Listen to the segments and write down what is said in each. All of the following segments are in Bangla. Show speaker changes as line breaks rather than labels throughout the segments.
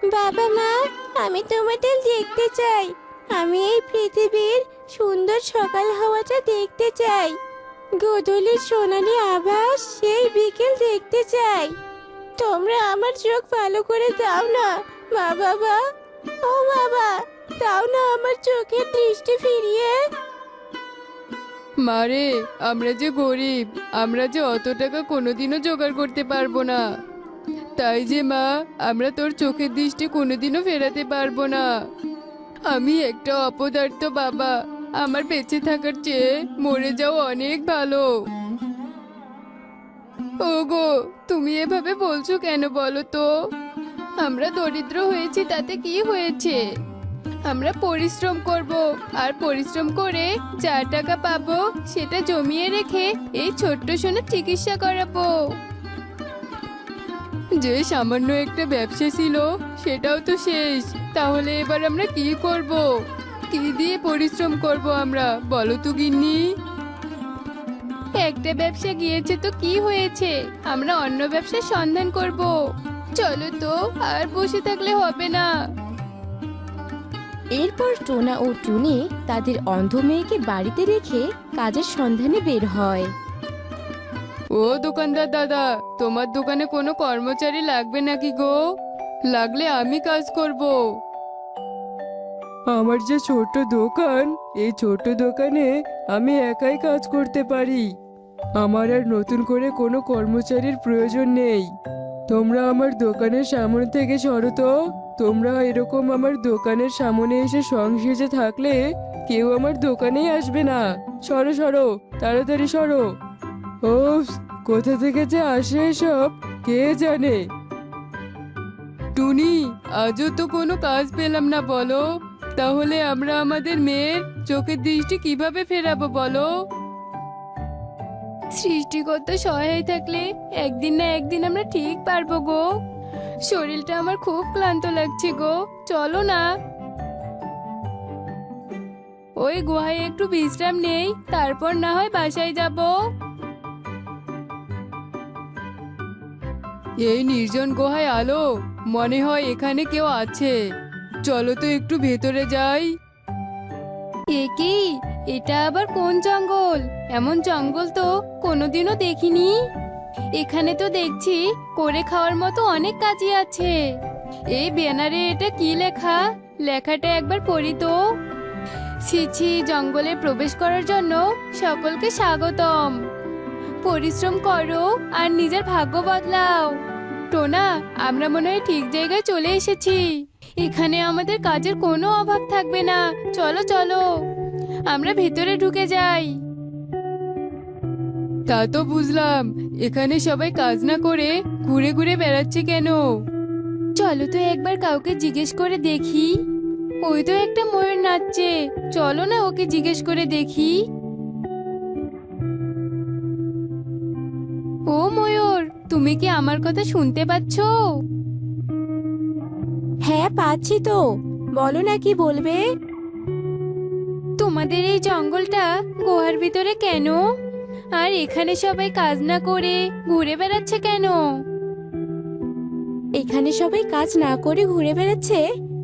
বাবা মা, আমি তোমাদের দেখতে চাই। আমি এই পৃথিবীর সুন্দর সকাল হাওয়াটা দেখতে চাই। গোধূলির সোনালি আভাস, সেই বিকেল দেখতে চাই। তোমরা আমার চোখ ভালো করে দাও না মা বাবা। ও বাবা, দাও না আমার চোখের দৃষ্টি ফিরিয়ে।
মারে, আমরা যে গরিব, আমরা যে অত টাকা কোনোদিনও জোগাড় করতে পারবো না। তাই যে মা, আমরা তোর চোখের দৃষ্টি কোনোদিনও ফেরাতে পারবো না। আমি একটা অপদার্থ বাবা, আমার বেঁচে থাকার চেয়ে মরে যাওয়া অনেক ভালো। ওগো, তুমি এভাবে বলছো কেন বলো তো? আমরা দরিদ্র হয়েছি তাতে কি হয়েছে? আমরা পরিশ্রম করব, আর পরিশ্রম করে যা টাকা পাবো সেটা জমিয়ে রেখে এই ছোট্ট সোনার চিকিৎসা করাবো। যে সামান্য একটা ব্যবসা ছিল সেটাও তো শেষ। তাহলে এবার আমরা কি করব? কি দিয়ে পরিশ্রম করব আমরা, বলো তো গিন্নি? একটা ব্যবসা গিয়েছে তো কি হয়েছে, আমরা অন্য ব্যবসার সন্ধান করব। চলো তো, আর বসে থাকলে হবে না।
এরপর টোনা ও টুনি তাদের অন্ধ মেয়েকে বাড়িতে রেখে কাজের সন্ধানে বের হয়।
ও দোকানদার দাদা, তোমার দোকানে কোনো কর্মচারী লাগবে নাকি গো? লাগলে আমি কাজ করব। আমার যে ছোট দোকান, এই ছোট দোকানে আমি একাই কাজ করতে পারি। আমার আর নতুন করে কোনো কর্মচারীর প্রয়োজন নেই। তোমরা আমার দোকানের সামনে থেকে সরো তো। তোমরা এরকম আমার দোকানের সামনে এসে সংসেজে থাকলে কেউ আমার দোকানেই আসবে না। সরো সরো, তাড়াতাড়ি সরো। ওফ, কোথা থেকে যে আসে এসব কে জানে। টুনি, আজও তো কোনো কাজ পেলাম না বলো। তাহলে আমরা আমাদের মেয়ের চোখের দৃষ্টি কিভাবে ফেরাবো বলো? সৃষ্টিকর্তা সহায় থাকলে একদিন না একদিন আমরা ঠিক পারবো গো। শরীরটা আমার খুব ক্লান্ত লাগছে গো, চলো না। ওই গুহায় একটু বিশ্রাম নেই, তারপর না হয় বাসায় যাব। এই নির্জন গুহায় আলো, মনে হয় এখানে কেউ আছে। চলো তো একটু ভেতরে যাই। এ কি, এটা আবার কোন জঙ্গল? এমন জঙ্গল তো কোনোদিনও দেখিনি। এখানে তো দেখছি করে খাওয়ার মতো অনেক কাজই আছে। এই ব্যানারে এটা কি লেখা? লেখাটা একবার পড়ি তো। ছি ছি, জঙ্গলে প্রবেশ করার জন্য সকলকে স্বাগতম। পরিশ্রম করো আর নিজের ভাগ্য বদলাও। টোনা, আমরা মনে হয় ঠিক জায়গায় চলে এসেছি। এখানে আমাদের কাজের কোনো অভাব থাকবে না। চলো চলো, আমরা ভেতরে ঢুকে যাই। তা তো বুঝলাম, এখানে সবাই কাজ না করে ঘুরে ঘুরে বেড়াচ্ছে কেন? চলো তো একবার কাউকে জিজ্ঞেস করে দেখি। ওই তো একটা ময়ূর নাচছে, চলো না ওকে জিজ্ঞেস করে দেখি। ও ময়ূর, তুমি কি আমার কথা শুনতে পাচ্ছো?
হ্যাঁ, পাচ্ছি তো। বলো না, কি বলবে?
তোমাদের এই জঙ্গলটা গুহার ভিতরে কেন? আর এখানে সবাই কাজ না করে ঘুরে বেড়াচ্ছে কেন?
এখানে সবাই কাজ না করে ঘুরে বেড়াচ্ছে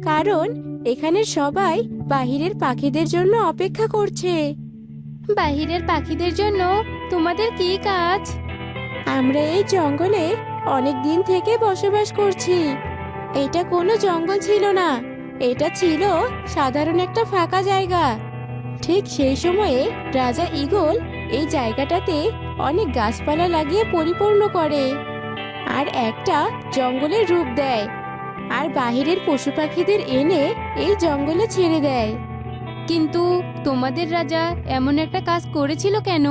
কারণ এখানে সবাই বাহিরের পাখিদের জন্য অপেক্ষা করছে।
বাহিরের পাখিদের জন্য তোমাদের কি কাজ?
আমরা এই জঙ্গলে অনেক দিন থেকে বসবাস করছি। এটা কোনো জঙ্গল ছিল না, এটা ছিল সাধারণ একটা ফাঁকা জায়গা। ঠিক সেই সময়ে রাজা ঈগল এই জায়গাটাতে অনেক গাছপালা লাগিয়ে পরিপূর্ণ করে আর একটা জঙ্গলের রূপ দেয়, আর বাহিরের পশু পাখিদের এনে এই জঙ্গলে ছেড়ে দেয়।
কিন্তু তোমাদের রাজা এমন একটা কাজ করেছিল কেন?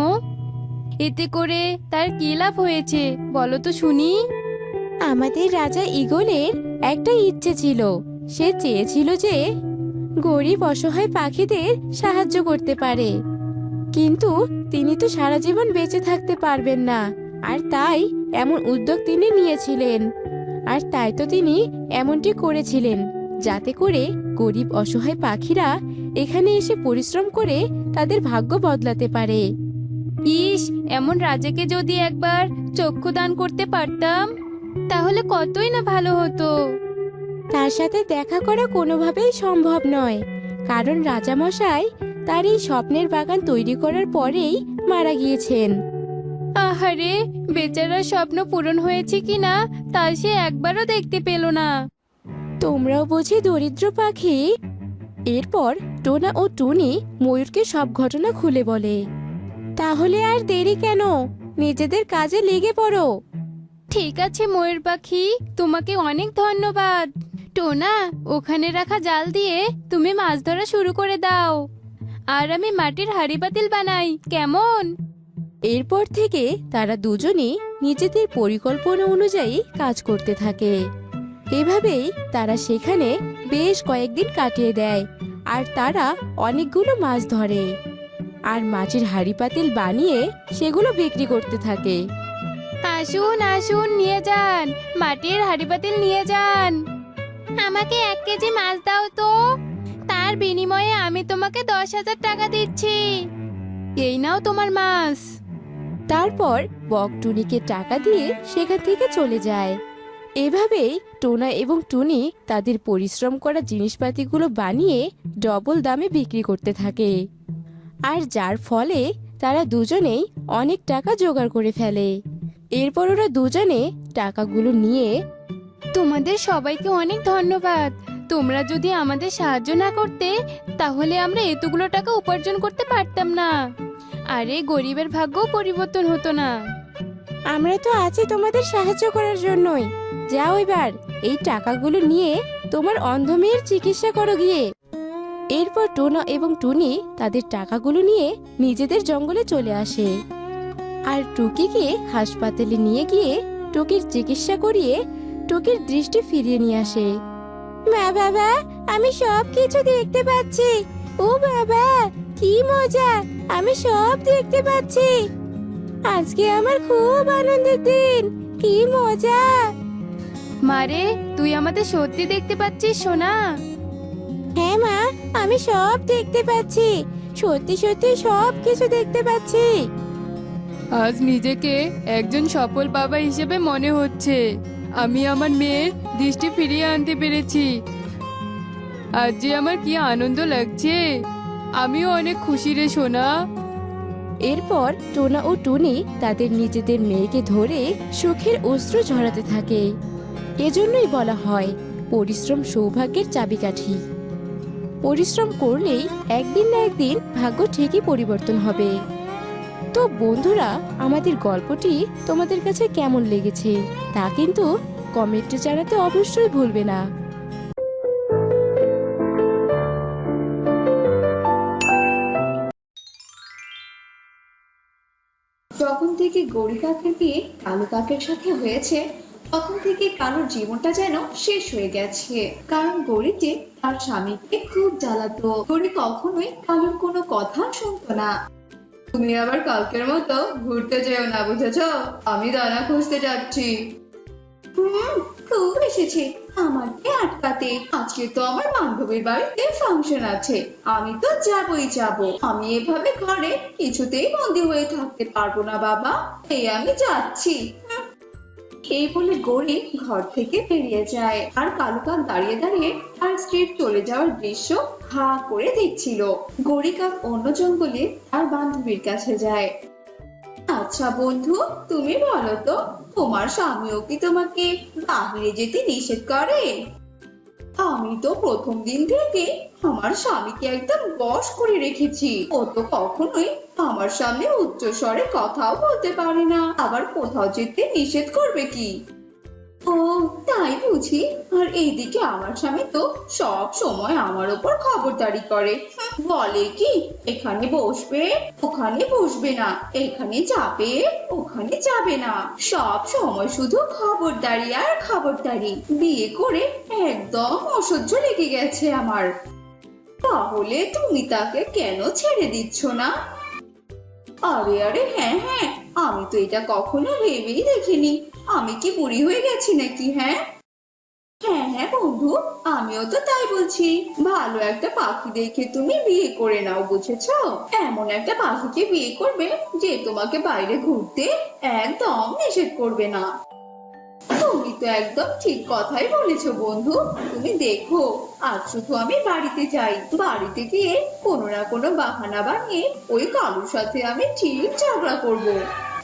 এতে করে তার কি লাভ হয়েছে বলো তো শুনি।
আমাদের রাজা ঈগলের একটা ইচ্ছে ছিল। সে চেয়েছিল যে গরিব অসহায় পাখিদের সাহায্য করতে পারে, কিন্তু তিনি তো সারা জীবন বেঁচে থাকতে পারবেন না। আর তাই এমন উদ্যোগ তিনি নিয়েছিলেন। আর তাই তো তিনি এমনটি করেছিলেন যাতে করে গরিব অসহায় পাখিরা এখানে এসে পরিশ্রম করে তাদের ভাগ্য বদলাতে পারে।
ইস, এমন রাজাকে যদি একবার চক্ষু দান করতে পারতাম তাহলে কতই না ভালো হতো।
তার সাথে দেখা করা কোনোভাবেই সম্ভব নয়, কারণ রাজামশাই তার এই স্বপ্নের বাগান তৈরি করার পরেই মারা গিয়েছেন।
আহারে, বেচারার স্বপ্ন পূরণ হয়েছে কিনা তা সে একবারও দেখতে পেল না।
তোমরাও বুঝি দরিদ্র পাখি? এরপর টোনা ও টুনি ময়ূরকে সব ঘটনা খুলে বলে। তাহলে আর দেরি কেন, নিজেদের কাজে লেগে পড়ো।
ঠিক আছে ময়ূর পাখি, তোমাকে অনেক ধন্যবাদ। টোনা, ওখানে রাখা জাল দিয়ে তুমি মাছ ধরা শুরু করে দাও, আর আমি মাটির হাঁড়ি পাতিল বানাই, কেমন?
এরপর থেকে তারা দুজনেই নিজেদের পরিকল্পনা অনুযায়ী কাজ করতে থাকে। এভাবেই তারা সেখানে বেশ কয়েকদিন কাটিয়ে দেয়, আর তারা অনেকগুলো মাছ ধরে আর মাটির হাঁড়ি পাতিল বানিয়ে সেগুলো বিক্রি করতে থাকে।
আসুন আসুন, নিয়ে যান, মাটির হাঁড়ি পাতিল নিয়ে যান। আমাকে 1 কেজি মাছ দাও তো, তার বিনিময়ে আমি তোমাকে 10,000 টাকা দিচ্ছি। এই নাও তোমার মাছ।
তারপর বক টুনিকে টাকা দিয়ে সেখান থেকে চলে যায়। এভাবেই টোনা এবং টুনি তাদের পরিশ্রম করা জিনিসপাতিগুলো বানিয়ে ডবল দামে বিক্রি করতে থাকে, আর যার ফলে তারা দুজনেই অনেক টাকা জোগাড় করে ফেলে। এরপর ওরা দুজনে টাকাগুলো নিয়ে
তোমাদের সবাইকে অনেক ধন্যবাদ। তোমরা যদি আমাদের সাহায্য না করতে তাহলে আমরা এতগুলো টাকা উপার্জন করতে পারতাম না, আর এই গরিবের ভাগ্যও পরিবর্তন হতো না।
আমরা তো আছি তোমাদের সাহায্য করার জন্যই। যাও এবার এই টাকাগুলো নিয়ে তোমার অন্ধ মেয়ের চিকিৎসা করো গিয়ে। এরপর টোনা এবং টুনি তাদের টাকাগুলো নিয়ে নিজেদের জঙ্গলে চলে আসে, আর টুকিকে হাসপাতালে নিয়ে গিয়ে টুকির চিকিৎসা করিয়ে টুকির দৃষ্টি ফিরিয়ে নিয়ে আসে। মা বাবা, আমি সব কিছু দেখতে পাচ্ছি। ও বাবা, কি মজা, আমি সব দেখতে পাচ্ছি। আজকে আমার খুব আনন্দের দিন, কি মজা।
মারে, তুই আমাদের সত্যি দেখতে পাচ্ছিস সোনা?
হ্যাঁ মা, আমি সব দেখতে পাচ্ছি, সত্যি সত্যি সব কিছু দেখতে পাচ্ছি।
আজ নিজেকে একজন সফল বাবা হিসেবে মনে হচ্ছে। আমি আমার মেয়ের দৃষ্টি ফিরিয়ে আনতে পেরেছি। আজ যে আমার কি আনন্দ লাগছে, আমিও অনেক খুশি রে সোনা।
এরপর টোনা ও টুনি তাদের নিজেদের মেয়েকে ধরে সুখের অশ্রু ঝরাতে থাকে। এজন্যই বলা হয় পরিশ্রম সৌভাগ্যের চাবিকাঠি। পরিশ্রম করলেই একদিন না একদিন ভাগ্য ঠিকই পরিবর্তন হবে। তো বন্ধুরা, আমাদের গল্পটি তোমাদের কাছে কেমন লেগেছে তা কিন্তু কমেন্টে জানাতে অবশ্যই ভুলবে না।
যখন থেকে গৌরী কাকের বিয়ে কালু কাকের সাথে হয়েছে, তখন থেকে কালুর জীবনটা যেন শেষ হয়ে গেছে। কারণ গৌরীকে তার স্বামীকে খুব জ্বালাতো। গৌরী কখনোই কালুর কোনো কথা শুনতো না। তুমি আবার কালকের মতো ঘুরতে যেও না, বুঝেছো? আমি দানা খুঁজতে যাচ্ছি। খুব এসেছে আমাকে আটকাতে। আজকে তো আমার বান্ধবীর বাড়িতে ফাংশন আছে, আমি তো যাবই যাব। আমি এভাবে ঘরে কিছুতেই বন্দি হয়ে থাকতে পারবো না বাবা, এই আমি যাচ্ছি। এই বলে গৌরী ঘর থেকে বেরিয়ে যায়, আর কালু কাক দাঁড়িয়ে দাঁড়িয়ে তার স্ত্রীর চলে যাওয়ার দৃশ্য হা করে দেখছিল। গৌরী কাক অন্য জঙ্গলে তার বান্ধবীর কাছে যায়। আচ্ছা বন্ধু, তুমি বলো তো, তোমার স্বামীও কি তোমাকে বাহিরে যেতে নিষেধ করে? আমি তো প্রথম দিন থেকে আমার স্বামীকে একদম বশ করে রেখেছি। ও তো কখনোই আমার সামনে উচ্চ স্বরে কথাও বলতে পারে না, আবার কোথাও যেতে নিষেধ করবে কি? ও তাই বুঝি। আর এইদিকে আমার স্বামী তো সব সময় আমার উপর খবরদারি করে। বলে কি, এখানে বসবে ওখানে বসবে না, এখানে যাবে ওখানে যাবে না, সব সময় শুধু খবরদারি আর খবরদারি। বিয়ে করে একদম অসহ্য লেগে গেছে আমার। তাহলে তুমি তাকে কেন ছেড়ে দিচ্ছ না? আরে আরে, হ্যাঁ হ্যাঁ, আমি তো এটা কখনো ভেবেই দেখিনি। আমি কি বুড়ি হয়ে গেছি নাকি? হ্যাঁ হ্যাঁ হ্যাঁ বন্ধু, আমিও তো তাই বলছি। ভালো একটা পাখি দেখে তুমি বিয়ে করে নাও, বুঝেছো? এমন একটা পাখিকে বিয়ে করবে যে তোমাকে বাইরে ঘুরতে একদম নিষেধ করবে না। তুমি তুমি তো একদম ঠিক কথাই বলেছো বন্ধু। তুমি দেখো, আজ শুধু আমি বাড়িতে যাই, বাড়িতে গিয়ে কোনো না কোনো বাহানা বানিয়ে ওই কালুর সাথে আমি ঠিক ঝগড়া করব।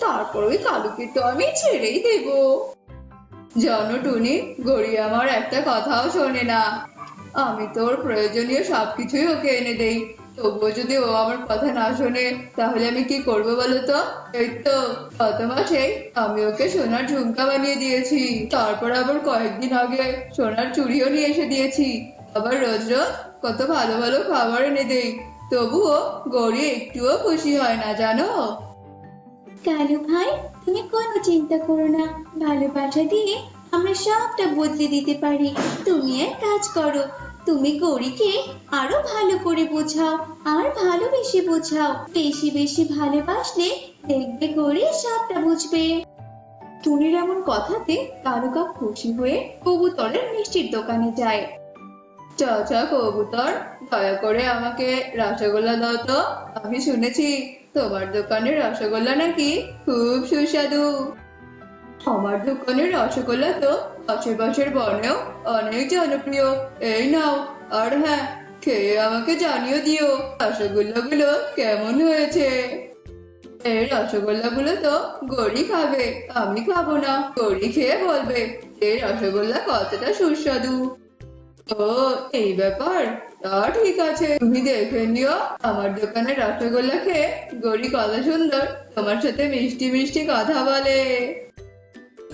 তারপর ওই কালুকে তো আমি ছেড়েই দেবো। জানো টুনি, গড়ি আমার একটা কথাও শোনে না। আমি তোর প্রয়োজনীয় সবকিছুই ওকে এনে দেই, তবুও যদি ও আমার কথা না শোনে তাহলে আমি কি করবো বলো তো? এই তো গত মাসে আমি ওকে সোনার ঝুমকা বানিয়ে দিয়েছি, তারপর আবার কয়েকদিন আগে সোনার চুড়িও নিয়ে এসে দিয়েছি। আবার রোজ রোজ কত ভালো ভালো খাবার এনে দেই, তবুও গড়ি একটুও খুশি হয় না জানো।
কালু ভাই, তুমি কোনো চিন্তা করো না, ভালোবাসা দিয়ে আমরা সবটা বদলে দিতে পারি। তুমি এক কাজ করো, তুমি গৌরীকে আরো ভালো করে বোঝাও আর ভালোবেসে বোঝাও। বেশি বেশি ভালোবাসলে দেখবে গৌরী সবটা বুঝবে।
টুনির এমন কথাতে কালু কাক খুশি হয়ে কবুতরের মিষ্টির দোকানে যায়। চাচা কবুতর, দয়া করে আমাকে রসগোল্লা দাও তো। আমি শুনেছি তোমার দোকানের রসগোল্লা নাকি খুব সুস্বাদু। আমার দোকানের রসগোল্লা তো আশেপাশের বনেও অনেক জনপ্রিয়। এই নাও, আর হ্যাঁ, খেয়ে আমাকে জানিয়ে দিও রসগোল্লাগুলো কেমন হয়েছে। এই রসগোল্লাগুলো তো গড়ি খাবে, আমি খাবো না। গড়ি খেয়ে বলবে এই রসগোল্লা কতটা সুস্বাদু। ও, এই ব্যাপার। তা ঠিক আছে, তুমি দেখে নিও আমার দোকানে রসগোল্লা খেয়ে গড়ি কত সুন্দর তোমার সাথে মিষ্টি মিষ্টি কথা বলে।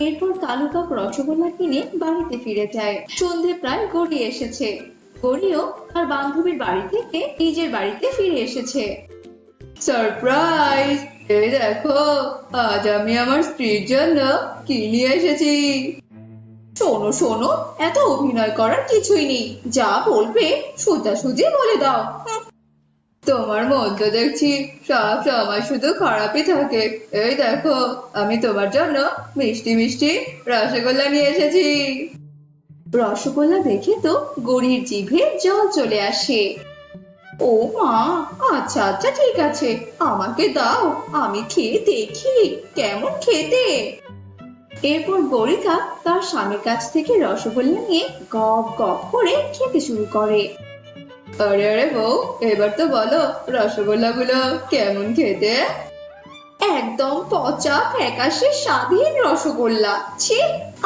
এরপর কালু কাক রসগোল্লা কিনে বাড়িতে ফিরে যায়। সন্ধে প্রায় গড়িয়ে এসেছে। গড়িও তার বান্ধবীর বাড়ি থেকে নিজের বাড়িতে ফিরে এসেছে। সারপ্রাইজ! এই দেখো, আজ আমি আমার স্ত্রীর জন্য কি নিয়ে এসেছি। শোনো শোনো, এত অভিনয় করার কিছুই নেই, যা বলবে সোজাসুজি বলে দাও। তোমার মন তো দেখছি সব সময় শুধু খারাপই থাকে। এই দেখো, আমি তোমার জন্য মিষ্টি মিষ্টি রসগোল্লা নিয়ে এসেছি। রসগোল্লা দেখে তো গড়ির জিভে জল চলে আসে। ও মা, আচ্ছা আচ্ছা ঠিক আছে, আমাকে দাও, আমি খেয়ে দেখি কেমন খেতে। এরপর গরিকা তার স্বামীর কাছ থেকে রসগোল্লা নিয়ে গপ গপ করে খেতে শুরু করে। আরে আরে বউ, এবার তো বলো রসগোল্লাগুলো কেমন খেতে। একদম পচা ফ্যাকাশে স্বাদহীন রসগোল্লা। ছি,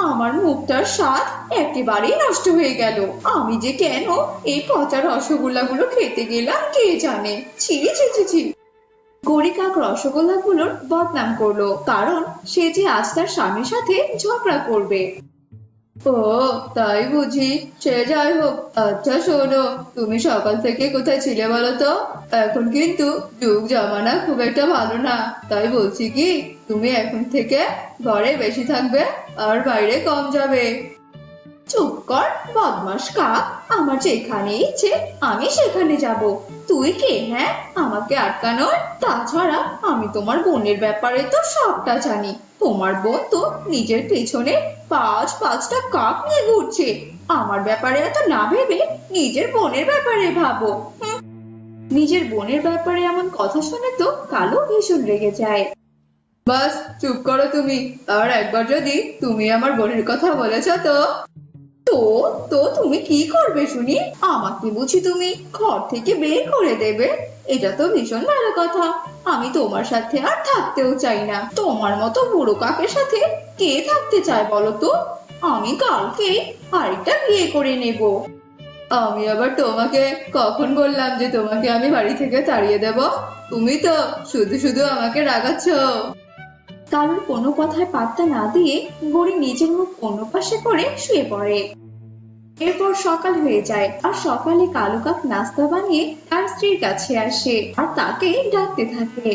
আমার মুখটার স্বাদ একেবারেই নষ্ট হয়ে গেল। আমি যে কেন এই পচা রসগোল্লাগুলো খেতে গেলাম কে জানে। ছি ছি ছি ছি। গড়ি কাক রসগোল্লাগুলোর বদনাম করলো, কারণ সে যে আজ তার স্বামীর সাথে ঝগড়া করবে। ও, তাই বুঝি। সে যাই হোক, আচ্ছা শোনো, তুমি সকাল থেকে কোথায় ছিলে বলো তো? এখন কিন্তু যুগ জামানা খুব একটা ভালো না, তাই বলছি কি তুমি এখন থেকে ঘরে বেশি থাকবে আর বাইরে কম যাবে। চুপ কর বদমাস কাক, আমার যেখানে ইচ্ছে আমি সেখানে যাব। তুই কে হ্যাঁ আমাকে আটকানোর? তাছাড়া আমি তোমার বোনের ব্যাপারে তো সবটা জানি। তোমার বোন তো নিজের পেছনে পাঁচটা কাক নিয়ে ঘুরছে। আমার ব্যাপারে এত না ভেবে নিজের বোনের ব্যাপারে ভাবো। নিজের বোনের ব্যাপারে এমন কথা শুনে তো কালু ভীষণ রেগে যায়। বাস চুপ করো তুমি। আর একবার যদি তুমি আমার বোনের কথা বলেছ তো তো তো তুমি কি করবে শুনি? আমাকে বুঝি তুমি ঘর থেকে বের করে দেবে? এটা তো ভীষণ ভালো কথা। আমি তোমার সাথে আর থাকতেও চাই না। তোমার মতো বুড়ো কাকের সাথে কে থাকতে চায় বলো তো? আমি কালকে আরেকটা বিয়ে করে নেব। আমি আবার তোমাকে কখন বললাম যে তোমাকে আমি বাড়ি থেকে তাড়িয়ে দেব? তুমি তো শুধু শুধু আমাকে রাগাচ্ছ। কারোর কোনো কথায় পাত্তা না দিয়ে গড়ি নিজের মুখ অন্য পাশে করে শুয়ে পড়ে। এরপর সকাল হয়ে যায়, আর সকালে কালু কাক নাস্তা বানিয়ে তার স্ত্রীর কাছে আসে আর তাকে ডাকতে থাকে।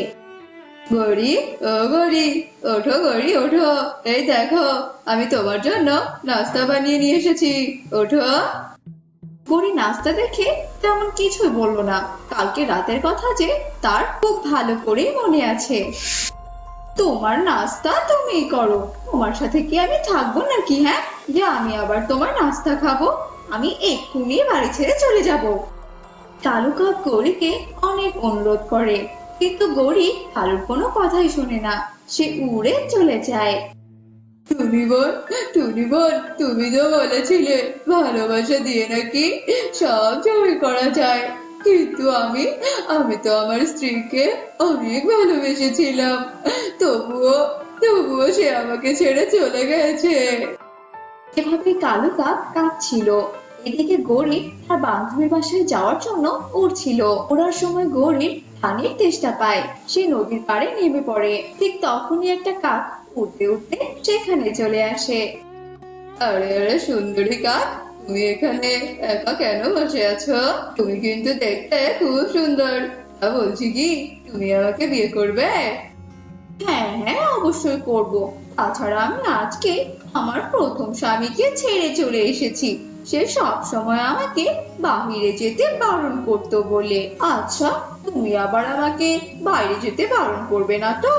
গড়ি, ও গড়ি, ওঠো গড়ি ওঠো। এই দেখো, আমি তোমার জন্য নাস্তা বানিয়ে নিয়ে এসেছি, ওঠো। গড়ি নাস্তা দেখে তেমন কিছুই বললো না। কালকে রাতের কথা যে তার খুব ভালো করেই মনে আছে। তোমার নাস্তা তুমি করো, তোমার সাথে কি আমি থাকবো নাকি? হ্যাঁ, যে আমি আবার তোমার নাস্তা খাবো? আমি এক্ষুনি বাড়ি ছেড়ে চলে যাব। কালু কাক গড়িকে অনেক অনুরোধ করে, কিন্তু গড়ি কালুর কোনো কথাই শোনে না। সে উড়ে চলে যায়। টুনি বোন, তুমি তো বলেছিলে ভালোবাসা দিয়ে নাকি সব জয় করা যায়, কিন্তু আমি তো আমার স্ত্রীকে অনেক ভালোবেসেছিলাম, তবুও তবুও সে আমাকে ছেড়ে চলে গেছে। এভাবে কালু কাক কাঁদছিল। এদিকে গরিব তার বান্ধবীর বাসায় যাওয়ার জন্য উড়ছিল। ওড়ার সময় গরিব পানির তেষ্টা পায়। সে নদীর পাড়ে নেমে পড়ে। ঠিক তখনই একটা কাক উড়তে উড়তে সেখানে চলে আসে। আরে আরে সুন্দরী কাক, তুমি এখানে একা কেন বসে আছো? তুমি কিন্তু দেখতে খুব সুন্দর। বলছি কি, তুমি আমাকে বিয়ে করবে? হ্যাঁ হ্যাঁ, অবশ্যই করব। তাছাড়া আমি আজকে আমার প্রথম স্বামীকে ছেড়ে চলে এসেছি। সে সব সময় আমাকে বাইরে যেতে বারণ করতো বলে। আচ্ছা, তুমি আবার আমাকে বাইরে যেতে বারণ করবে না তো?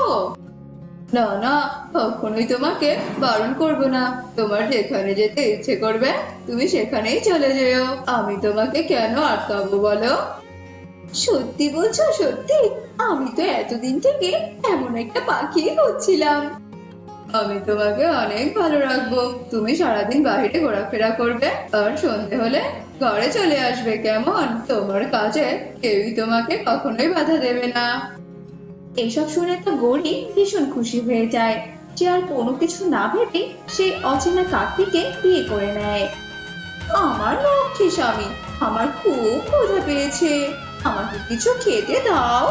না না, কখনোই তোমাকে বারণ করব না। তোমার যেখানে যেতে ইচ্ছে করবে তুমি সেখানেই চলে যেও। আমি তোমাকে কেন আটকাবো বলো? সত্যি বলছো? সত্যি? আমি তো এতদিন থেকে এমন একটা পাখি খুঁজছিলাম। আমি তোমাকে অনেক ভালো রাখবো। তুমি সারাদিন বাইরে ঘোরাফেরা করবে, আর সন্ধে হলে ঘরে চলে আসবে, কেমন? তোমার কাজে কেউই তোমাকে কখনোই বাধা দেবে না। এসব শুনে তো গরিব ভীষণ খুশি হয়ে যায়। সে আর কোনো কিছু না ভেবে সেই অচেনা কাকটিকে বিয়ে করে নেয়। আমার লক্ষ্মী স্বামী, আমার খুব ক্ষুধা পেয়েছে, আমাকে কিছু খেতে দাও।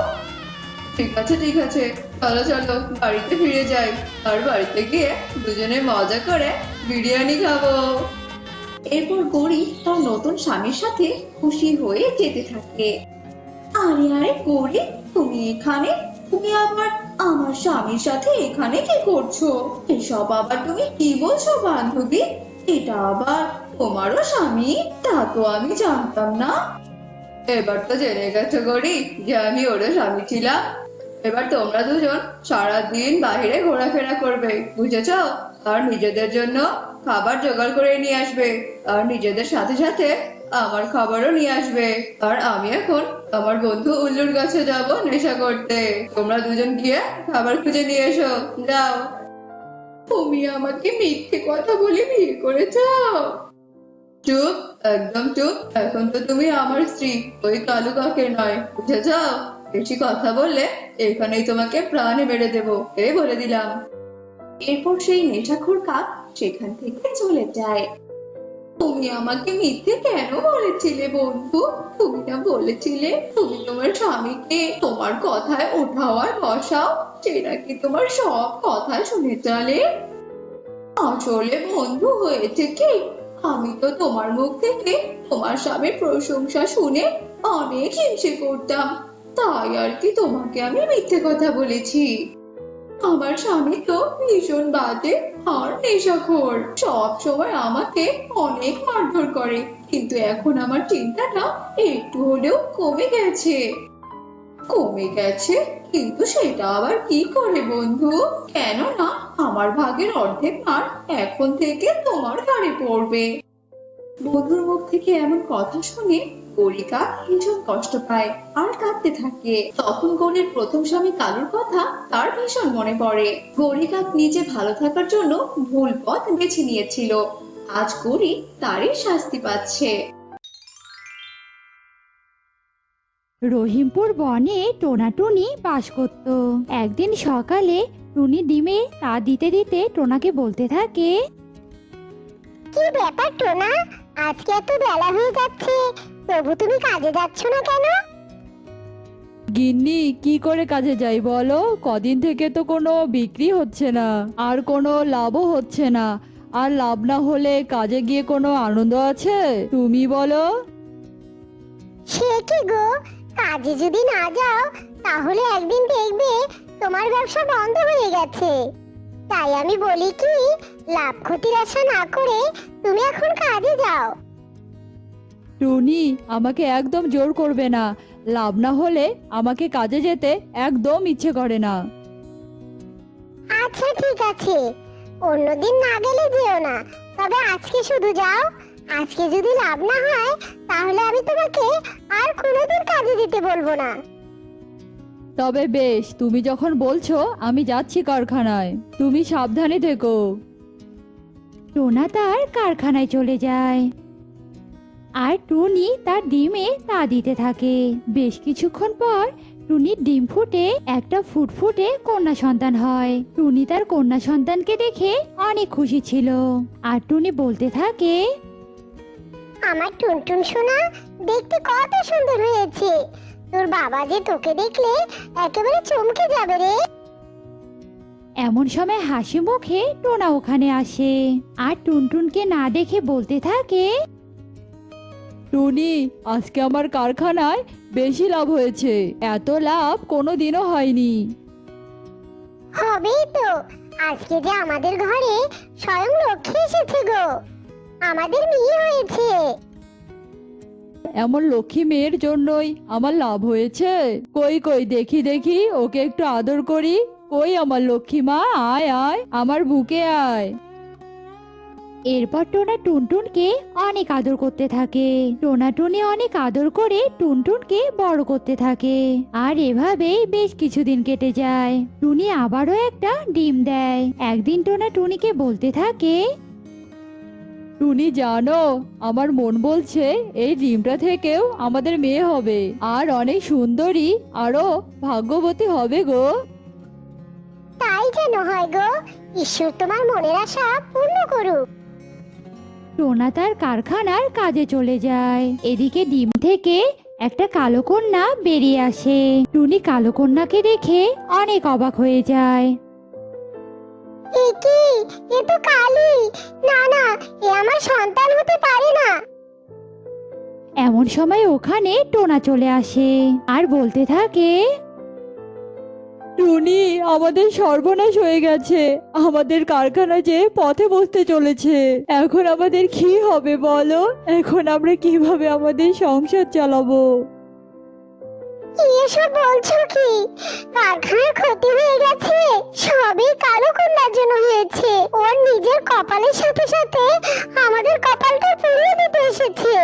ঠিক আছে ঠিক আছে, চলো চলো বাড়িতে ফিরে যাই, আর বাড়িতে গিয়ে দুজনে মজা করে বিরিয়ানি খাবো। এরপর গরিব তার নতুন স্বামীর সাথে খুশি হয়ে যেতে থাকে। আরে আরে গরিব, তুমি এখানে? তুমি আবার আমার স্বামীর সাথে এখানে কি করছো? এসব আবার তুমি কি বলছো বান্ধবী? এটা আবার তোমারও স্বামী? তা তো আমি জানতাম না। এবার তো জেনে গেছো গরি যে আমি ওরও স্বামী ছিলাম। এবার তোমরা দুজন সারাদিন বাইরে ঘোরাফেরা করবে, বুঝেছো? আর নিজেদের জন্য খাবার জোগাড় করে নিয়ে আসবে, আর নিজেদের সাথে সাথে আমার খাবারও নিয়ে আসবে। আর আমি এখন আমার বন্ধু উল্লুর কাছে যাব নেশা করতে। তোমরা দুজন গিয়ে খাবার খুঁজে নিয়ে এসো, যাও। তুমি আমাকে মিথ্যে কথা বলে বিয়ে করেছো? চুপ, একদম চুপ। এখন তো তুমি আমার স্ত্রী, ওই কালু কাকের নয়, বুঝেছ? বেশি কথা বললে এখানেই তোমাকে প্রাণে মেরে দেবো, এই বলে দিলাম। এরপর সেই নেশাখোর কাক সেখান থেকে চলে যায়। তুমি আমাকে মিথ্যে কেন বলেছিলে বন্ধু? তুমি না বলেছিলে তুমি তোমার স্বামীকে তোমার কথায় ওঠাও আর বসাও, সে নাকি তোমার সব কথা শুনে চলে? আসলে বন্ধু হয়েছে কি, আমি তো তোমার মুখ থেকে তোমার স্বামীর প্রশংসা শুনে অনেক হিংসে করতাম, তাই আর কি তোমাকে আমি মিথ্যে কথা বলেছি। আমার স্বামী তো ভীষণ বাজে আর নেশাখোর, সব সময় আমাকে অনেক মারধর করে, কিন্তু এখন আমার চিন্তাটা একটু হলেও কমে গেছে। কমে গেছে? কিন্তু সেটা আবার কি করে বন্ধু? কেননা আমার ভাগের অর্ধেক মার এখন থেকে তোমার ঘাড়ে পড়বে। বন্ধুর মুখ থেকে এমন কথা শুনে গরিকা ভীষণ কষ্ট পায় আর কাঁদতে থাকে। তখন গরির প্রথম স্বামী কালুর কথা তার ভীষণ মনে পড়ে। গরিকা নিজে ভালো থাকার জন্য ভুল পথ বেছে নিয়েছিল, আজ গরি তারই শাস্তি পাচ্ছে।
রহিমপুর বনে টোনাটুনি বাস করত। একদিন সকালে টুনি ডিমে তা দিতে দিতে টোনাকে বলতে থাকে,
কি ব্যাপার টোনা, আজকে এত বেলা হয়ে যাচ্ছে, তবু তুমি কাজে যাচ্ছ না কেন?
গিন্নি, কি করে কাজে যাই বলো? কদিন থেকে তো কোনো বিক্রি হচ্ছে না, আর কোনো লাভও হচ্ছে না। আর লাভ না হলে কাজে গিয়ে কোনো আনন্দ আছে? তুমি বলো।
সে কি গো, কাজে যদি না যাও তাহলে একদিন দেখবে তোমার ব্যবসা বন্ধ হয়ে গেছে। তাই আমি বলি কি, লাভ ক্ষতির আশা না করে তুমি এখন কাজে যাও।
টুনি, আমাকে একদম জোর করবে না। লাভ না হলে আমাকে কাজে যেতে একদম ইচ্ছে করে না।
আচ্ছা ঠিক আছে, অন্যদিন না গেলে যেও না, তবে আজকে শুধু যাও। আজকে যদি লাভ না হয় তাহলে আমি তোমাকে আর কোনোদিন কাজে যেতে বলবো না।
তবে বেশ, তুমি যখন বলছো আমি যাচ্ছি কারখানায়। তুমি সাবধানে থেকো।
টোনা তার কারখানায় চলে যায় আর টুনি তার ডিমে তা দিতে থাকে। বেশ কিছুক্ষণ পর টুনির ডিম ফুটে একটা ফুটফুটে কন্যা সন্তান হয়। টুনি তার কন্যা সন্তানকে দেখে অনেক খুশি ছিল আর টুনি বলতে থাকে,
আমার টুনটুন সোনা দেখতে কত সুন্দর হয়েছে। তোর বাবা যে তোকে দেখলে একেবারে চমকে যাবে রে।
এমন সময় হাসি মুখে টোনা ওখানে আসে আর টুনটুনকে না দেখে বলতে থাকে,
টুনি, আজকে আমার কারখানায় বেশি লাভ হয়েছে। এত লাভ কোনোদিনও হয়নি।
হবেই তো, আজকে যে আমাদের ঘরে স্বয়ং লক্ষ্মী এসেছে গো, আমাদের মেয়ে হয়েছে।
এমন লক্ষ্মী মেয়ের জন্যই আমার লাভ হয়েছে। কই কই দেখি দেখি, ওকে একটু আদর করি। কই আমার লক্ষ্মী মা, আয় আয় আমার বুকে আয়।
এরপর টোনা টুনটুনকে অনেক আদর করতে থাকে। টোনা টুনি অনেক আদর করে টুনটুনকে বড় করতে থাকে আর এভাবেই বেশ কিছুদিন কেটে যায়। টুনি আবারও একটা ডিম দেয়। একদিন টোনা টুনিকে বলতে থাকে,
টুনি জানো, আমার মন বলছে এই ডিমটা থেকেও আমাদের মেয়ে হবে আর অনেক সুন্দরী আরো ভাগ্যবতী হবে গো।
তাই যেন হয় গো, ঈশ্বর তোমার মনের আশা পূর্ণ করুক।
টোনা তার কারখানার কাজে চলে যায়। এদিকে ডিম থেকে একটা কালো কন্যা বেরিয়ে আসে। টুনি কালো কন্যাকে দেখে অনেক অবাক হয়ে যায়।
এ কি, এ তো কালি। না না, এ আমার সন্তান হতে পারে না।
এমন সময় ওখানে টোনা চলে আসে আর বলতে থাকে,
টুনি, আমাদের সর্বনাশ হয়ে গেছে। আমাদের কারখানা যে পথে বসতে চলেছে। এখন আমাদের কি হবে বলো? এখন আমরা কিভাবে আমাদের সংসার চালাবো?
এসব বলছো কি? কারখানার ক্ষতি হয়ে গেছে, সবই কালো কন্যার জন্য হয়েছে। ওর নিজের কপালের সাথে সাথে আমাদের কপালটা পুড়িয়ে দিতে এসেছে।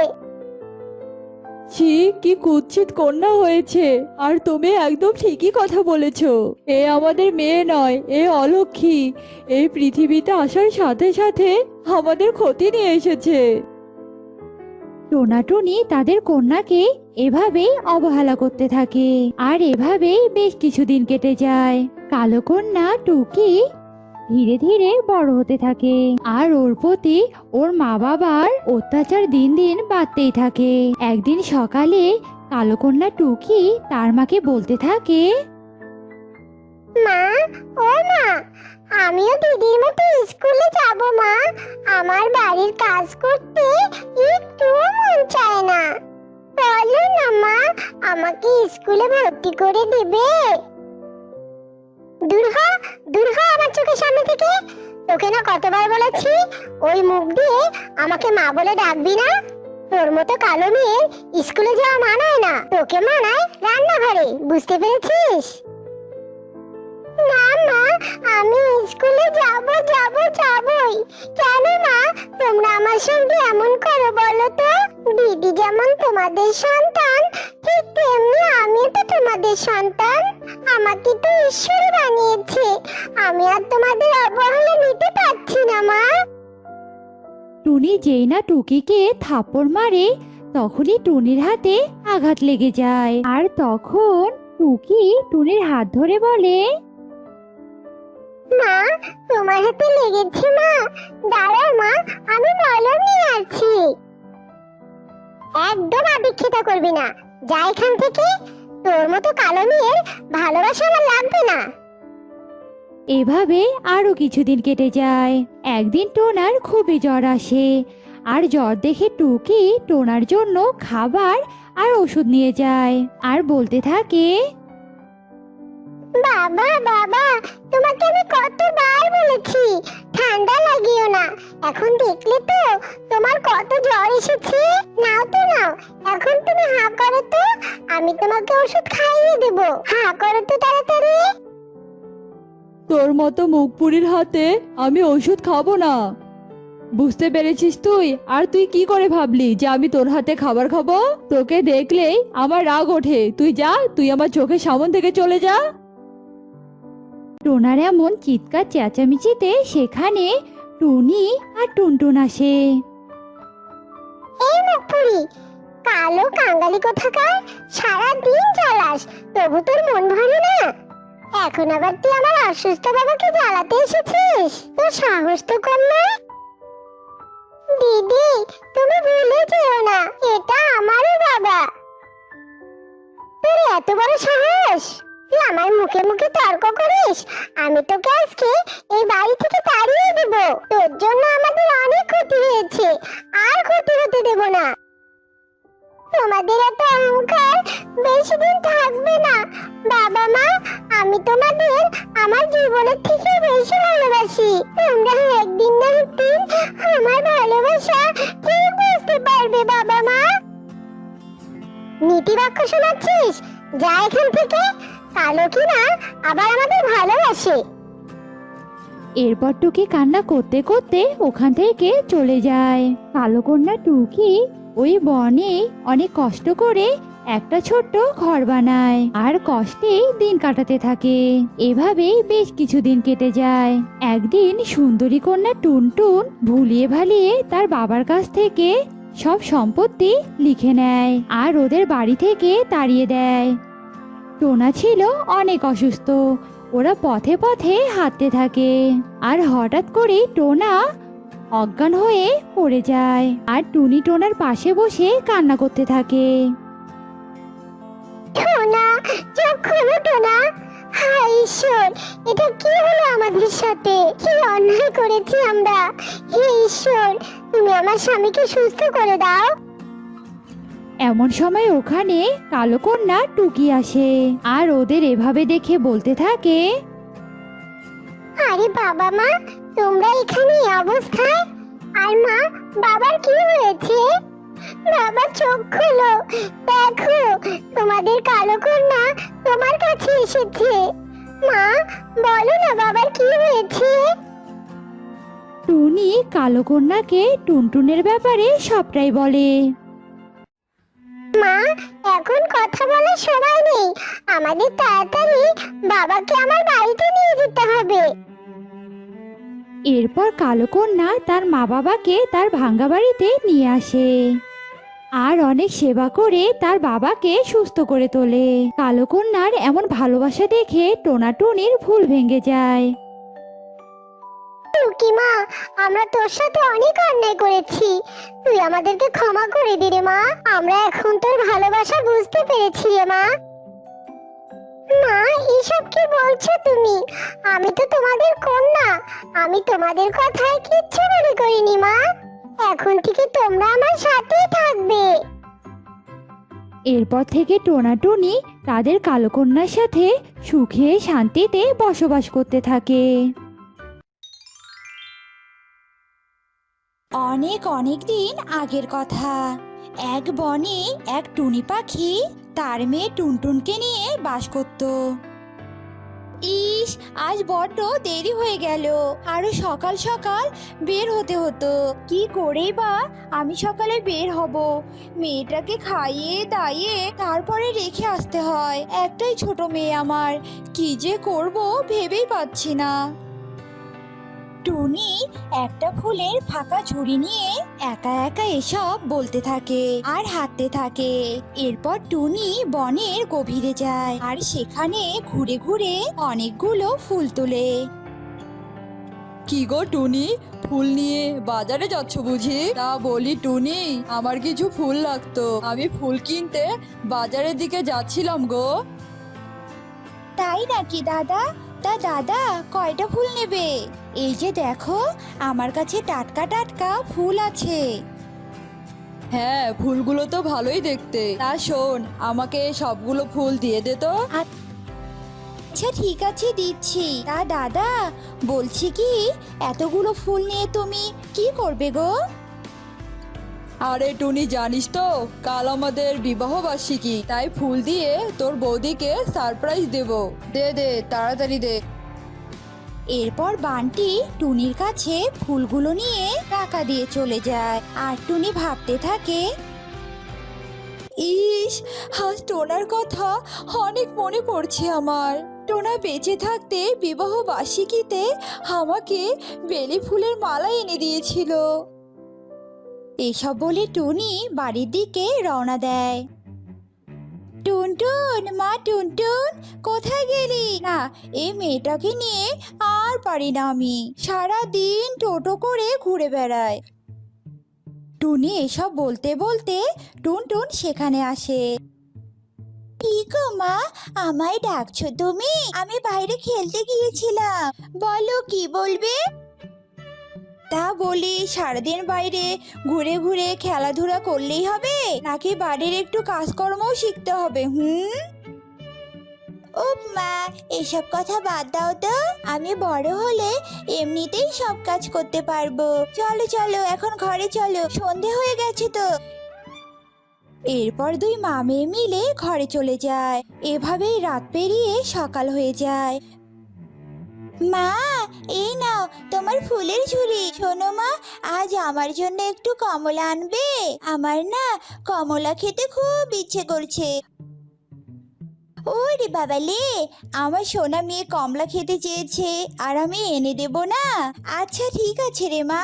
ছি, কি কুৎসিত কন্যা হয়েছে। আর তুমি একদম ঠিকই কথা বলেছো। এ আমাদের মেয়ে নয়, এ অলক্ষী। এই পৃথিবীতে আসার সাথে সাথে আমাদের ক্ষতি নিয়ে এসেছে।
টোনা টুনি তাদের কন্যাকে এভাবেই অবহেলা করতে থাকে আর এভাবেই বেশ কিছুদিন কেটে যায়। কালো কন্যা টুকি ধীরে ধীরে বড় হতে থাকে আর ওর প্রতি ওর মা বাবার অত্যাচার দিন দিন বাড়তেই থাকে। একদিন সকালে কালো কন্যা টুকি তার মাকে বলতে থাকে,
মা, ও মা, আমিও দিদির মতো স্কুলে যাব মা। আমার বাড়ির কাজ করতে একটু মন চায় না। বলো না মা, আমাকে স্কুলে ভর্তি করে দিবে? দূর হ আমার চোখের সামনে থেকে। তোকে না কতবার বলেছি ওই মুখ দিয়ে আমাকে মা বলে ডাকবি না। তোর মতো কালো মেয়ে স্কুলে যাওয়া মানায় না, তোকে মানায় রান্নাঘরে, বুঝতে পেরেছিস? না মা, আমি স্কুলে যাবই। কেন মা, তোমরা আমার সঙ্গে এমন করো বলো তো? দিদি যেমন তোমাদের সন্তান, ঠিক তেমনি আমিও তো তোমাদের সন্তান। আমাকে তো ঈশ্বর বানিয়েছে, আমি আর তোমাদের অবহেলা নিতে পারছি না মা।
টুনি যেই না টুকিকে থাপ্পড় মারে তখনই টুনির হাতে আঘাত লেগে যায় আর তখন টুকি টুনির হাত ধরে বলে,
মা, তোমার হাতে লেগেছে মা। দাঁড়াও মা, আমি মলম নিয়ে আসছি। একদম আদিক্ষেতা করবি না, যা এখান থেকে। তোর মতো কালো মেয়ের ভালোবাসা আমার লাগবে না।
এভাবে আরো কিছুদিন কেটে যায়। একদিন টোনার খুবই জ্বর আসে আর জ্বর দেখে টুকি টোনার জন্য খাবার আর ওষুধ নিয়ে যায় আর বলতে থাকে,
বাবা বাবা, তোমাকে আমি কতবার বলেছি ঠান্ডা লাগিও না। এখন দেখলে তো তোমার কত জ্বর এসেছে। নাও তো নাও, এখন তুমি হাঁ করো তো, আমি তোমাকে ওষুধ খাইয়ে দেব। হাঁ করো তো তাড়াতাড়ি।
তোর মতো মুখপুরির হাতে আমি ওষুধ খাবো না। বুঝতে পেরেছিস তুই? আর তুই কি করে ভাবলি যে আমি তোর হাতে খাবার খাবো? তোকে দেখলেই আমার রাগ ওঠে। তুই যা, তুই আমার চোখের সামন থেকে চলে যা।
টোনার এমন চিৎকার চেঁচামেচিতে সেখানে টুনি আর টুনটুন আসে।
এই মুখপুরি, কালো কাঙ্গালি কোথাকার, সারাদিন জ্বালাস, তবু তোর মন ভরে না। এখন আবার তুই আমার অসুস্থ বাবাকে জ্বালাতে এসেছিস? তোর সাহস তো কম নয়। দিদি, তুমি ভুলে যেও না, এটা আমারও বাবা। তোর এত বড় সাহস, তুই আমার মুখে মুখে তর্ক করিস? আমি তোকে আজকে এই বাড়ি থেকে তাড়িয়ে দেব। তোর জন্য আমাদের অনেক ক্ষতি হয়েছে, আর ক্ষতি হতে দেব না। তোমাদের এত অহংকার বেশি দিন থাকবে না। বাবা মা, আমি তোমাদের আমার জীবনের থেকে বেশি ভালোবাসি। তোমরা একদিন না একদিন আমার ভালোবাসা ঠিক বুঝতে পারবে বাবা মা। নীতি বাক্য শোনাচ্ছিস? যা এখান থেকে, কালো কিনা আবার আমাদের ভালোবাসে।
এরপর টুকি কান্না করতে করতে ওখান থেকে চলে যায়। কালো কন্যা টুকি ওই বনে অনেক কষ্ট করে একটা ছোট্ট ঘর বানায় আর কষ্টেই দিন কাটাতে থাকে। এভাবেই বেশ কিছুদিন কেটে যায়। একদিন সুন্দরী কন্যা টুনটুন ভুলিয়ে ভালিয়ে তার বাবার কাছ থেকে সব সম্পত্তি লিখে নেয় আর ওদের বাড়ি থেকে তাড়িয়ে দেয়। টোনা ছিল অনেক অসুস্থ। ওরা পথে পথে হাঁটতে থাকে আর হঠাৎ করে টোনা অজ্ঞান হয়ে পড়ে যায় আর টুনি টোনার পাশে বসে কান্না করতে থাকে।
টোনা, চোখ খোলো টোনা। হায় ঈশ্বর, এটা কি হলো আমাদের সাথে? কি অন্যায় করেছি আমরা? হে ঈশ্বর, তুমি আমার স্বামীকে সুস্থ করে দাও।
এমন সময় ওখানে কালো কন্যা টুকি আসে আর ওদের এভাবে দেখে বলতে থাকে,
আরে বাবা মা, তোমরা এখানে এই অবস্থায়? আর মা, বাবার কি হয়েছে? বাবা, চোখ খোলো, দেখো তোমাদের কালো কন্যা তোমার কাছে এসেছে। মা, বলো না বাবার কি হয়েছে?
টুনি কালো কন্যাকে টুনটুনের ব্যাপারে সবটাই বলে।
মা, এখন কথা বলার সময় নেই, আমাদের তাড়াতাড়ি বাবাকে আমার বাড়িতে নিয়ে যেতে হবে।
এরপর কালো কন্যা তার মা বাবাকে তার ভাঙ্গা বাড়িতে নিয়ে আসে আর অনেক সেবা করে তার বাবাকে সুস্থ করে তোলে। কালো কন্যার এমন ভালোবাসা দেখে টোনা টুনির ভুল ভেঙে যায়।
টুকি মা, আমরা তোর সাথে অনেক অন্যায় করেছি, তুই আমাদেরকে ক্ষমা করে দে রে মা। আমরা এখন তোর ভালোবাসা বুঝতে পেরেছি রে মা। মা, এসব কি বলছো তুমি? আমি তো তোমাদের কন্যা, আমি তোমাদের কথায় কিচ্ছু মনে করিনি মা। এখন থেকে তোমরা আমার সাথেই থাকবে।
এরপর থেকে টোনা টুনি তাদের কালো কন্যার সাথে সুখে শান্তিতে বসবাস করতে থাকে।
অনেক অনেক দিন আগের কথা। এক বনে এক টুনি পাখি তার মেয়ে টুনটুনকে নিয়ে বাস করত। ইস, আজ বড্ড দেরি হয়ে গেল, আরো সকাল সকাল বের হতে হতো। কি করেই বা আমি সকালে বের হব? মেয়েটাকে খাইয়ে দাইয়ে তারপরে রেখে আসতে হয়। একটাই ছোট মেয়ে আমার, কি যে করব ভেবেই পাচ্ছি না। টুনি একটা ফুলের ফাঁকা ঝুড়ি নিয়ে একা একা এসব বলতে থাকে আর হাঁটতে থাকে। এরপর টুনি বনের গভীরে যায় আর সেখানে ঘুরে ঘুরে অনেকগুলো ফুল তোলে।
কি গো টুনি, ফুল নিয়ে বাজারে যাচ্ছ বুঝি? তা বলি টুনি, আমার কিছু ফুল লাগতো, আমি ফুল কিনতে বাজারের দিকে যাচ্ছিলাম গো।
তাই নাকি দাদা? তা দাদা কয়টা ফুল নেবে? এই যে দেখো, আমার কাছে টাটকা টাটকা ফুল আছে।
হ্যাঁ, ফুলগুলো তো ভালোই দেখতে। তা শোন, আমাকে সবগুলো ফুল দিয়ে দে তো।
আচ্ছা ঠিক আছে, দিচ্ছি। তা দাদা বলছি কি, এতগুলো ফুল নিয়ে তুমি কি করবে গো?
আরে টুনি, জানিস তো কাল আমাদের বিবাহ বার্ষিকী, তাই ফুল দিয়ে তোর বৌদিকে সারপ্রাইজ দেব। দে দে, তাড়াতাড়ি দে।
এরপর বান্টি টুনির কাছে ফুলগুলো নিয়ে টাকা দিয়ে চলে যায় আর টুনি ভাবতে থাকে, ইস, আজ টোনার কথা অনেক মনে পড়ছে আমার।
টোনা বেঁচে থাকতে বিবাহ বার্ষিকীতে আমাকে বেলি ফুলের মালা এনে দিয়েছিল।
এসব বলে টুনি বাড়ির দিকে রওনা দেয়। টুনটুন, মা টুনটুন, কোথায় গেলি? না, এই মেয়েটাকে নিয়ে আর পারি না আমি, সারা দিন টোটো করে ঘুরে বেড়ায়। টুনি এসব বলতে বলতে টুনটুন সেখানে আসে। কি গো মা, আমায় ডাকছো তুমি? আমি বাইরে খেলতে গিয়েছিলাম। বলো, কি বলবে? তা বলি, সারাদিন বাইরে ঘুরে ঘুরে খেলাধুলা করলেই হবে, নাকি বাড়ির একটু কাজকর্মও শিখতে হবে? ও মা, এসব কথা বাদ দাও তো। আমি বড় হলে এমনিতেই সব কাজ করতে পারবো। চলো চলো, এখন ঘরে চলো, সন্ধে হয়ে গেছে তো। এরপর দুই মা মেয়ে মিলে ঘরে চলে যায়। এভাবেই রাত পেরিয়ে সকাল হয়ে যায়। মা, এই নাও তোমার ফুলের ঝুড়ি। শোনো মা, আজ আমার জন্য একটু কমলা আনবে? আমার না কমলা খেতে খুব ইচ্ছে করছে। ওরে বাবালে, আমার সোনা মেয়ে কমলা খেতে চেয়েছে আর আমি এনে দেব না? আচ্ছা ঠিক আছে রে মা,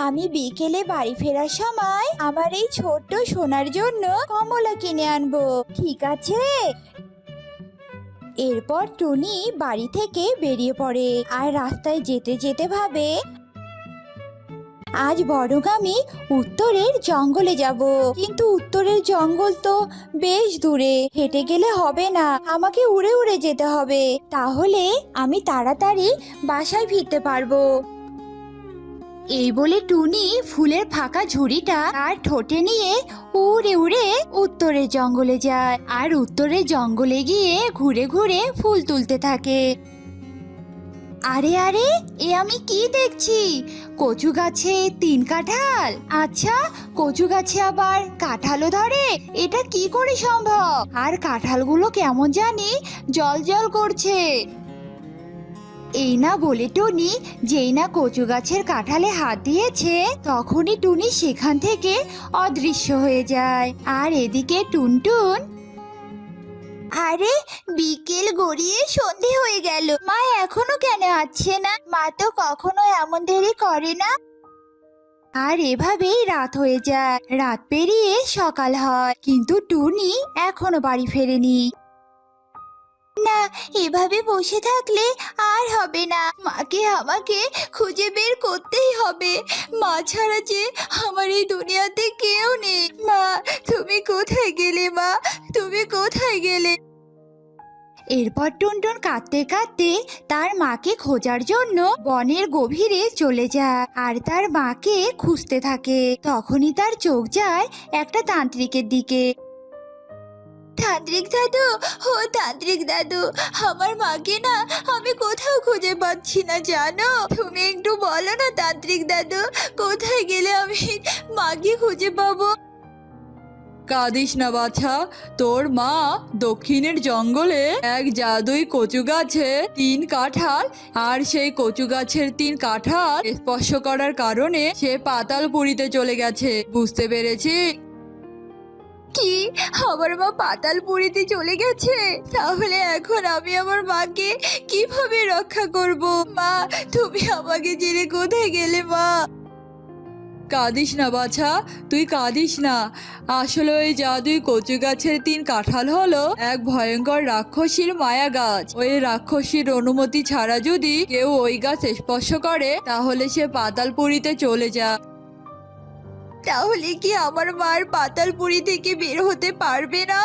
আমি বিকেলে বাড়ি ফেরার সময় আমার এই ছোট্ট সোনার জন্য কমলা কিনে আনবো, ঠিক আছে? এরপর টুনি বাড়ি থেকে বেরিয়ে পড়ে আর রাস্তায় যেতে যেতে ভাবে, আজ বরং আমি উত্তরের জঙ্গলে যাব। কিন্তু উত্তরের জঙ্গল তো বেশ দূরে, হেঁটে গেলে হবে না, আমাকে উড়ে উড়ে যেতে হবে, তাহলে আমি তাড়াতাড়ি বাসায় ফিরতে পারবো। এই বলে টুনি ফুলের ফাঁকা ঝুড়িটা আর ঠোঁটে নিয়ে উড়ে উড়ে উত্তরের জঙ্গলে যায় আর উত্তরের জঙ্গলে গিয়ে ঘুরে ঘুরে ফুল তুলতে থাকে। আরে আরে, এ আমি কি দেখছি? কচু গাছে 3 কাঁঠাল। আচ্ছা, কচু গাছে আবার কাঁঠালও ধরে? এটা কি করে সম্ভব? আর কাঁঠালগুলো কেমন জানি জল জল করছে। এই না বলে টুনি যেই না কচু গাছের কাঁঠালে হাত দিয়েছে, তখনই টুনি সেখান থেকে অদৃশ্য হয়ে যায়। আর এদিকে টুনটুন, আরে বিকেল গড়িয়ে সন্ধে হয়ে গেল, মা এখনো কেন আসছে না? মা তো কখনো এমন দেরি করে না। আর এভাবেই রাত হয়ে যায়। রাত পেরিয়ে সকাল হয়, কিন্তু টুনি এখনো বাড়ি ফেরেনি। না, এভাবে বসে থাকলে আর হবে না, মাকে আমাকে খুঁজে বের করতেই হবে। মা ছাড়া যে আমার এই দুনিয়াতে কেউ নেই। মা, তুমি কোথায় গেলে? মা, তুমি কোথায় গেলে? এরপর টুনটুন কাঁদতে কাঁদতে তার মাকে খোঁজার জন্য বনের গভীরে চলে যায় আর তার মাকে খুঁজতে থাকে। তখনই তার চোখ যায় একটা তান্ত্রিকের দিকে। তান্ত্রিক দাদু, ও তান্ত্রিক দাদু, আমার মাকে না আমি কোথাও খুঁজে পাচ্ছি না, জানো? তুমি একটু বলো না তান্ত্রিক দাদু, কোথায় গেলে আমি মাকে খুঁজে পাবো?
কাঁদিস না বাছা, তোর মা দক্ষিণের জঙ্গলে এক জাদুই কচু গাছে 3 কাঁঠাল, আর সেই কচু গাছের 3 কাঁঠাল স্পর্শ করার কারণে সে পাতালপুরীতে চলে গেছে, বুঝতে পেরেছি?
কি, আমার মা পাতালপুরীতে চলে গেছে? তাহলে এখন আমি আমার মাকে কিভাবে রক্ষা করব? মা, তুমি আমাকে ছেড়ে কোথায় গেলে? মা,
কাঁদিস না বাছা, তুই কাঁদিস না। আসলে ওই জাদুই কচু গাছের 3 কাঁঠাল হলো এক ভয়ঙ্কর রাক্ষসীর মায়া গাছ। ওই রাক্ষসীর অনুমতি ছাড়া যদি কেউ ওই গাছ স্পর্শ করে, তাহলে সে পাতালপুরীতে চলে যায়।
তাহলে কি আমার মার পাতালপুরী থেকে বের হতে পারবে না?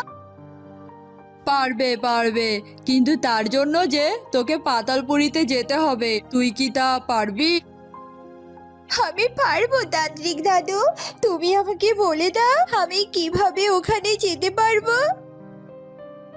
পারবে পারবে, কিন্তু তার জন্য যে তোকে পাতালপুরীতে যেতে হবে, তুই কি তা পারবি?
আমি পারবো তান্ত্রিক দাদু, তুমি আমাকে বলে দাও আমি কিভাবে ওখানে যেতে পারবো।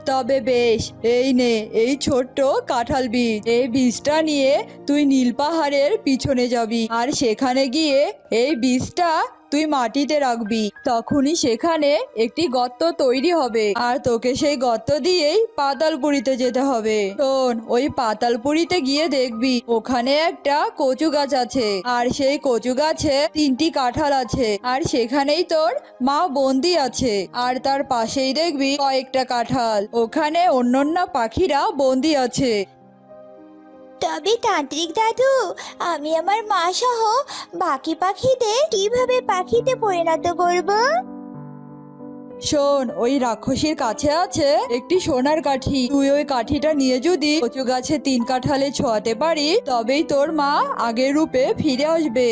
তবে বেশ, এই নে এই ছোট্ট কাঁঠাল বীজ। এই বীজটা নিয়ে তুই নীল পাহাড়ের পিছনে যাবি আর সেখানে গিয়ে এই বীজটা তুই মাটিতে রাখবি। তখনই সেখানে একটি গর্ত তৈরি হবে আর তোকে সেই গর্ত দিয়েই পাতালপুরীতে যেতে হবে। শোন, ওই পাতালপুরীতে গিয়ে দেখবি ওখানে একটা কচু গাছ আছে আর সেই কচু গাছে 3টি কাঁঠাল আছে আর সেখানেই তোর মা বন্দি আছে। আর তার পাশেই দেখবি কয়েকটা কাঁঠাল, ওখানে অন্যান্য পাখিরা বন্দি আছে।
তবে তান্ত্রিক দাদু, আমি আমার মা সহ বাকি পাখিদের কিভাবে পাখিতে পরিণত করব?
শোন, ওই রাক্ষসীর কাছে আছে একটি সোনার কাঠি। তুই ওই কাঠিটা নিয়ে যদি কচু গাছে 3 কাঠালে ছোঁয়াতে পারি, তবেই তোর মা আগের রূপে ফিরে আসবে।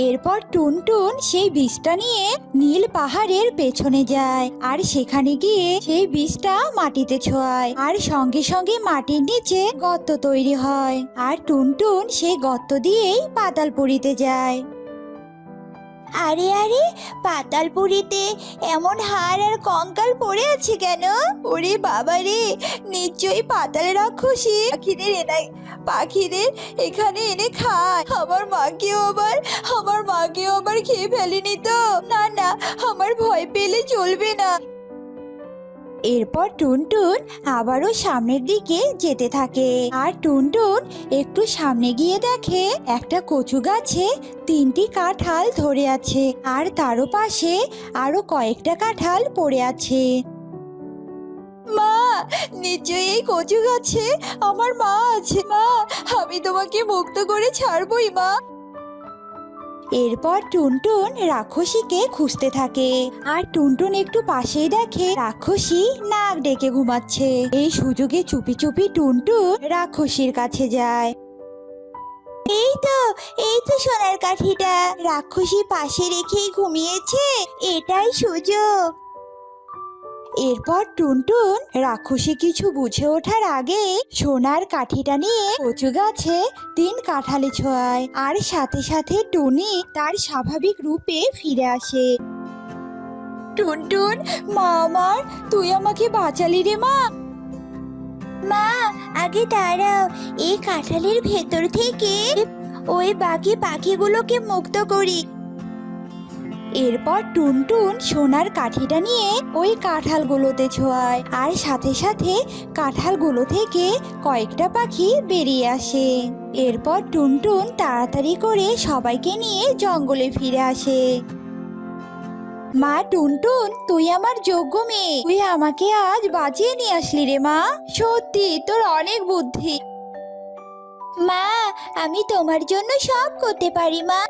এরপর টুনটুন সেই বীজটা নিয়ে নীল পাহাড়ের পেছনে যায় আর সেখানে গিয়ে সেই বীজটা মাটিতে ছোঁয়ায় আর সঙ্গে সঙ্গে মাটির নিচে গর্ত তৈরি হয় আর টুনটুন সেই গর্ত দিয়েই পাতালপুরীতে যায়।
আরে আরে, পাতালপুরীতে এমন হাড় আর কঙ্কাল পড়ে আছে কেন? ওরে বাবা রে, নিশ্চয়ই পাতাল রাক্ষসী পাখিদের এখানে এনে খায়। আমার মাকেও আবার খেয়ে ফেলেনি তো? না না, আমার ভয় পেলে চলবে না।
এরপর টুনটুন আবারও সামনের দিকে যেতে থাকে আর টুনটুন একটু সামনে গিয়ে দেখে একটা কচু গাছে 3টি কাঁঠাল ধরে আছে আর তারও পাশে আরো কয়েকটা কাঁঠাল পড়ে আছে।
মা, নিশ্চয়ই এই কচু গাছে আমার মা আছে। মা, আমি তোমাকে মুক্ত করে ছাড়বই মা।
এরপর টুনটুন রাক্ষসীকে খুঁজতে থাকে আর টুনটুন একটু পাশেই দেখে রাক্ষসী নাক ডেকে ঘুমাচ্ছে। এই সুযোগে চুপি চুপি টুনটুন রাক্ষসীর কাছে যায়।
এই তো সোনার কাঠিটা রাক্ষসী পাশে রেখেই ঘুমিয়েছে, এটাই সুযোগ।
এরপর টুনটুন রাক্ষসী কিছু বুঝে ওঠার আগে সোনার কাঠিটা নিয়ে কচু গাছে 3 কাঁঠালে ছোঁয়ায় আর সাথে সাথে টুনি তার স্বাভাবিক রূপে ফিরে আসে।
টুনটুন,
মা আমার, তুই আমাকে বাঁচালি রে মা।
মা, আগে দাঁড়াও, এই কাঁঠালের ভেতর থেকে ওই বাকি পাখিগুলোকে মুক্ত করি।
এরপর টুনটুন সোনার কাঠিটা নিয়ে ওই কাঁঠালগুলোতে ছোঁয়ায় আর সাথে সাথে কাঁঠালগুলো থেকে কয়েকটা পাখি বেরিয়ে আসে। এরপর টুনটুন তাড়াতাড়ি করে সবাইকে নিয়ে জঙ্গলে ফিরে আসে। মা টুনটুন, তুই আমার যোগ্য মেয়ে, তুই আমাকে আজ বাঁচিয়ে নিয়ে আসলি রে মা। সত্যি তোর অনেক বুদ্ধি।
মা, আমি তোমার জন্য সব করতে পারি মা।